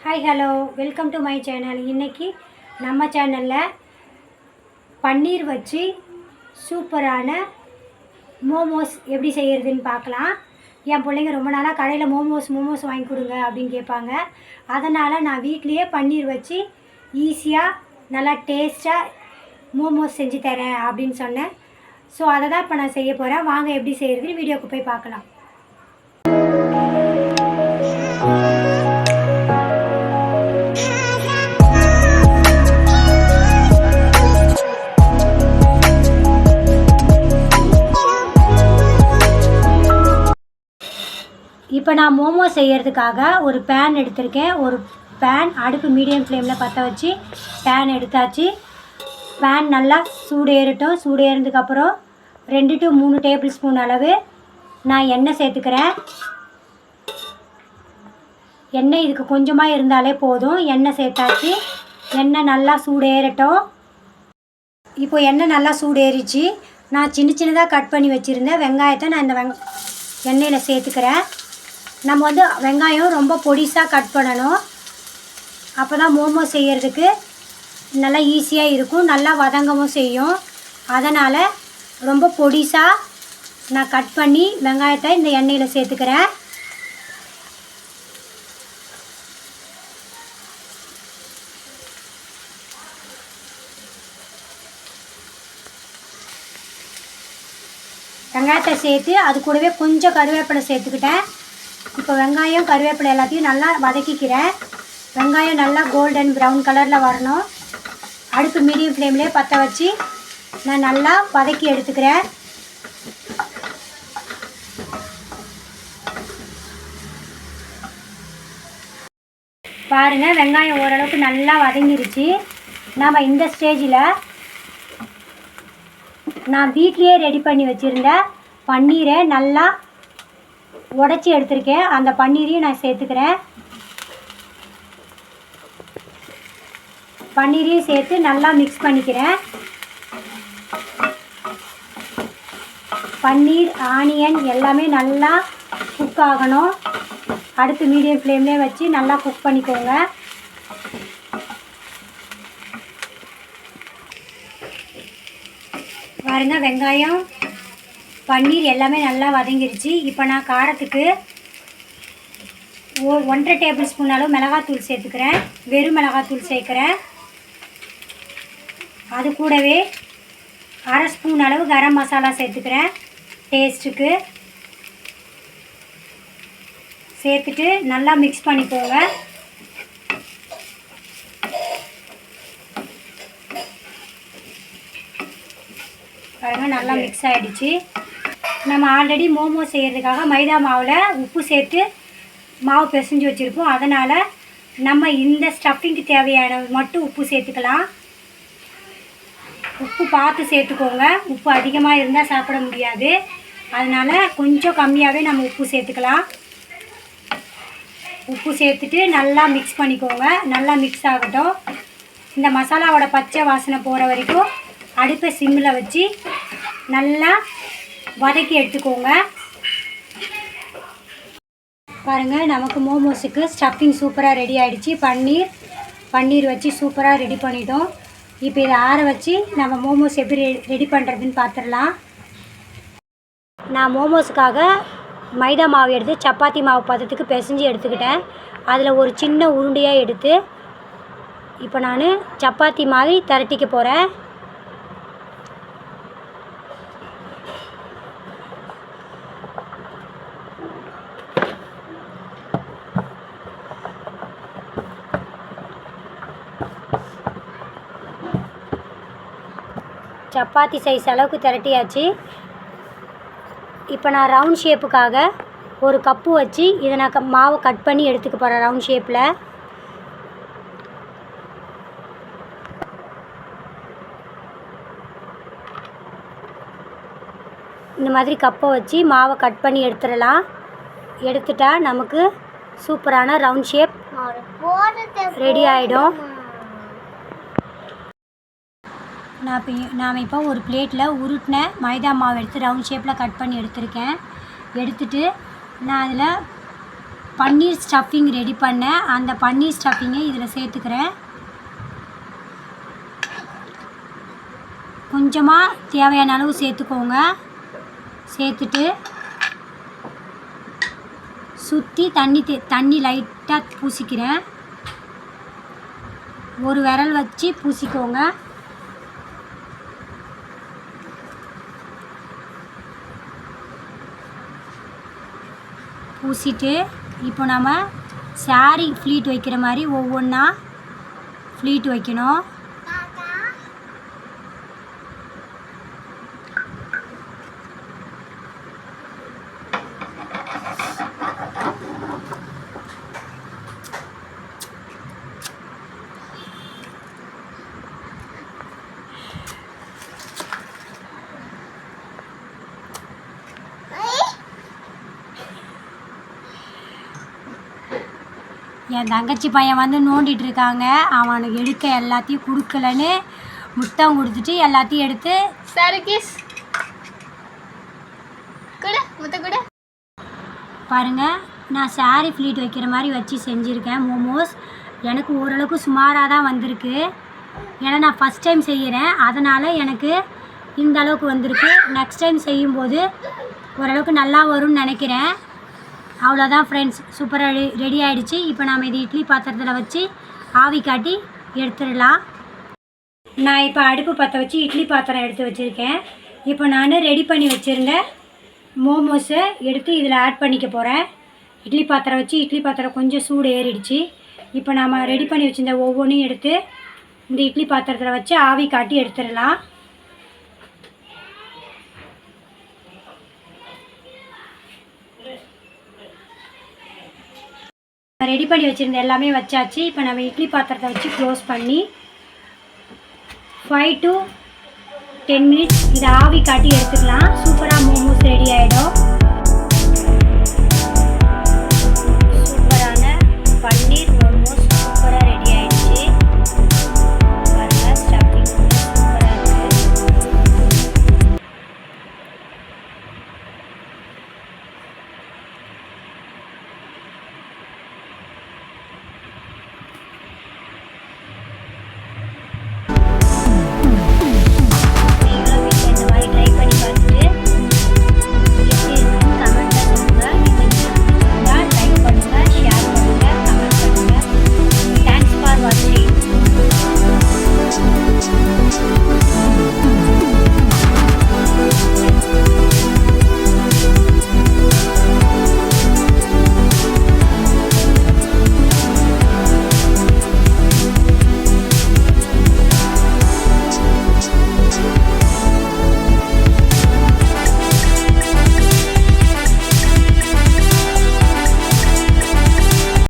Hi hello welcome to my channel. இன்றைக்கி நம்ம சேனலில் பன்னீர் வச்சு சூப்பரான மோமோஸ் எப்படி செய்கிறதுன்னு பார்க்கலாம். என் பிள்ளைங்க ரொம்ப நாளாக கடையில் மோமோஸ் வாங்கி கொடுங்க அப்படின்னு கேட்பாங்க. அதனால் நான் வீட்லேயே பன்னீர் வச்சு ஈஸியாக நல்லா டேஸ்ட்டாக மோமோஸ் செஞ்சு தரேன் அப்படின்னு சொன்னேன். ஸோ அதை தான் இப்போ நான் செய்ய போகிறேன். வாங்க எப்படி செய்கிறதுன்னு வீடியோக்கு போய் பார்க்கலாம். இப்போ நான் மோமோ செய்கிறதுக்காக ஒரு பேன் எடுத்திருக்கேன். ஒரு பேன் அடுப்பு மீடியம் ஃப்ளேமில் பற்ற வச்சு பேன் எடுத்தாச்சு. பேன் நல்லா சூடேறட்டும். சூடேறினதுக்கப்புறம் 2 to 3 டேபிள் ஸ்பூன் அளவு நான் எண்ணெய் சேர்த்துக்கிறேன். எண்ணெய் இதுக்கு கொஞ்சமாக இருந்தாலே போதும். எண்ணெய் சேர்த்தாச்சு. எண்ணெய் நல்லா சூடேறட்டும். இப்போ எண்ணெய் நல்லா சூடேறிச்சு. நான் சின்னதாக கட் பண்ணி வச்சுருந்தேன் வெங்காயத்தை நான் இந்த எண்ணெயில் சேர்த்துக்கிறேன். நம்ம வெங்காயம் ரொம்ப பொடிசாக கட் பண்ணணும். அப்போ தான் மோமோ செய்கிறதுக்கு நல்லா ஈஸியாக இருக்கும், நல்லா வதங்கவும் செய்யும். அதனால் ரொம்ப பொடிசாக நான் கட் பண்ணி வெங்காயத்தை இந்த எண்ணெயில் சேர்த்துக்கிறேன். வெங்காயத்தை சேர்த்து அது கூடவே கொஞ்சம் கருவேப்பிலை சேர்த்துக்கிட்டேன். இப்போ வெங்காயம் கருவேப்பிலை எல்லாத்தையும் நல்லா வதக்கிக்கிறேன். வெங்காயம் நல்லா கோல்டன் ப்ரௌன் கலரில் வரணும். அடுப்பு மீடியம் ஃப்ளேம்லேயே பற்ற வச்சு நான் நல்லா வதக்கி எடுத்துக்கிறேன். பாருங்கள், வெங்காயம் ஓரளவுக்கு நல்லா வதங்கிருச்சு. நாம் இந்த ஸ்டேஜில் நான் வீட்லேயே ரெடி பண்ணி வச்சுருந்த பன்னீரை நல்லா உடச்சி எடுத்திருக்கேன். அந்த பன்னீரையும் நான் சேர்த்துக்கிறேன். பன்னீரையும் சேர்த்து நல்லா மிக்ஸ் பண்ணிக்கிறேன். பன்னீர் ஆனியன் எல்லாமே நல்லா குக் ஆகணும். அடுத்து மீடியம் ஃப்ளேம்லேயே வச்சு நல்லா குக் பண்ணிக்கோங்க. பாருங்க, வெங்காயம் பன்னீர் எல்லாமே நல்லா வதங்கிருச்சு. இப்போ நான் காரத்துக்கு 1.5 டேபிள் ஸ்பூன் அளவு மிளகாத்தூள் சேர்த்துக்கிறேன். வெறும் மிளகாத்தூள் சேர்க்குறேன். அது கூடவே 1/2 ஸ்பூன் அளவு கரம் மசாலா சேர்த்துக்கிறேன் டேஸ்ட்டுக்கு. சேர்த்துட்டு நல்லா மிக்ஸ் பண்ணிக்கோங்க. பாருங்கள், நல்லா மிக்ஸ் ஆகிடுச்சு. நம்ம ஆல்ரெடி மோமோ செய்கிறதுக்காக மைதா மாவில் உப்பு சேர்த்து மாவு பிசைஞ்சு வச்சுருப்போம். அதனால் நம்ம இந்த ஸ்டஃபிங்க்கு தேவையான மட்டும் உப்பு சேர்த்துக்கலாம். உப்பு பார்த்து சேர்த்துக்கோங்க. உப்பு அதிகமாக இருந்தால் சாப்பிட முடியாது. அதனால் கொஞ்சம் கம்மியாகவே நம்ம உப்பு சேர்த்துக்கலாம். உப்பு சேர்த்துட்டு நல்லா மிக்ஸ் பண்ணிக்கோங்க. நல்லா மிக்ஸ் ஆகட்டும். இந்த மசாலாவோட பச்சை வாசனை போகிற வரைக்கும் அடுப்பை சிம்மில் வச்சு நல்லா வதக்கி எடுத்துக்கோங்க. பாருங்கள், நமக்கு மோமோஸுக்கு ஸ்டஃபிங் சூப்பராக ரெடி ஆகிடுச்சு. பன்னீர் வச்சு சூப்பராக ரெடி பண்ணிட்டோம். இப்போ இதை ஆற வச்சு நம்ம மோமோஸ் எப்படி ரெடி பண்ணுறதுன்னு பார்த்துடலாம். நான் மோமோஸுக்காக மைதா மாவு எடுத்து சப்பாத்தி மாவு பதத்துக்கு பிசைஞ்சு எடுத்துக்கிட்டேன். அதில் ஒரு சின்ன உருண்டையாக எடுத்து இப்போ நான் சப்பாத்தி மாதிரி திரட்டிக்க போகிறேன். சப்பாத்தி சைஸ் அளவுக்கு திரட்டியாச்சு. இப்போ நான் ரவுண்ட் ஷேப்புக்காக ஒரு கப்பு வச்சு இதை நான் மாவை கட் பண்ணி எடுத்துக்க போகிறேன். ரவுண்ட் ஷேப்பில் இந்த மாதிரி கப்பை வச்சு மாவை கட் பண்ணி எடுத்துடலாம். எடுத்துட்டா நமக்கு சூப்பரான ரவுண்ட் ஷேப் ரெடி ஆகிடும். நாம் இப்போ ஒரு பிளேட்டில் உருட்டின மைதா மாவு எடுத்து ரவுண்ட் ஷேப்பில் கட் பண்ணி எடுத்துருக்கேன். எடுத்துட்டு நான் அதில் பன்னீர் ஸ்டஃபிங் ரெடி பண்ணேன். அந்த பன்னீர் ஸ்டஃபிங்கை இதில் சேர்த்துக்கிறேன். கொஞ்சமாக தேவையான அளவு சேர்த்துக்கோங்க. சேர்த்துட்டு சுற்றி தண்ணி லைட்டாக பூசிக்கிறேன். ஒரு விரல் வச்சு பூசிக்கோங்க. பூசிட்டு இப்போ நம்ம சாரி ஃப்ளீட் வைக்கிற மாதிரி ஒவ்வொன்றா ஃப்ளீட் வைக்கணும். என் தங்கச்சி பையன் வந்து நோண்டிகிட்டு இருக்காங்க. அவனுக்கு எடுக்க எல்லாத்தையும் கொடுக்கலன்னு முத்தம் கொடுத்துட்டு எல்லாத்தையும் எடுத்து பாருங்கள். நான் சாரி ஃப்ளீட் வைக்கிற மாதிரி வச்சு செஞ்சுருக்கேன் மோமோஸ். எனக்கு ஓரளவுக்கு சுமாராக தான் வந்திருக்கு. ஏன்னா நான் ஃபஸ்ட் டைம் செய்கிறேன், அதனால் எனக்கு இந்த அளவுக்கு வந்திருக்கு. நெக்ஸ்ட் டைம் செய்யும்போது ஓரளவுக்கு நல்லா வரும்னு நினைக்கிறேன். அவ்வளோதான் ஃப்ரெண்ட்ஸ், சூப்பராக ரெடி ஆகிடுச்சு. இப்போ நாம் இது இட்லி பாத்திரத்தில் வச்சு ஆவி காட்டி எடுத்துடலாம். நான் இப்போ அடுப்பு பற்ற வச்சு இட்லி பாத்திரம் எடுத்து வச்சுருக்கேன். இப்போ நான் ரெடி பண்ணி வச்சுருந்த மோமோஸை எடுத்து இதில் ஆட் பண்ணிக்க போகிறேன். இட்லி பாத்திரம் வச்சு இட்லி பாத்திரம் கொஞ்சம் சூடு ஏறிடுச்சு. இப்போ நாம் ரெடி பண்ணி வச்சுருந்த ஒவ்வொன்றையும் எடுத்து இந்த இட்லி பாத்திரத்தில் வச்சு ஆவி காட்டி எடுத்துடலாம். ரெடி பண்ணி வச்சுருந்த எல்லாமே வச்சாச்சு. இப்போ நம்ம இட்லி பாத்திரத்தை வச்சு க்ளோஸ் பண்ணி 5 to 10 minutes இதை ஆவி காட்டி எடுத்துக்கலாம். சூப்பராக மோமோஸ் ரெடி ஆகிடும்.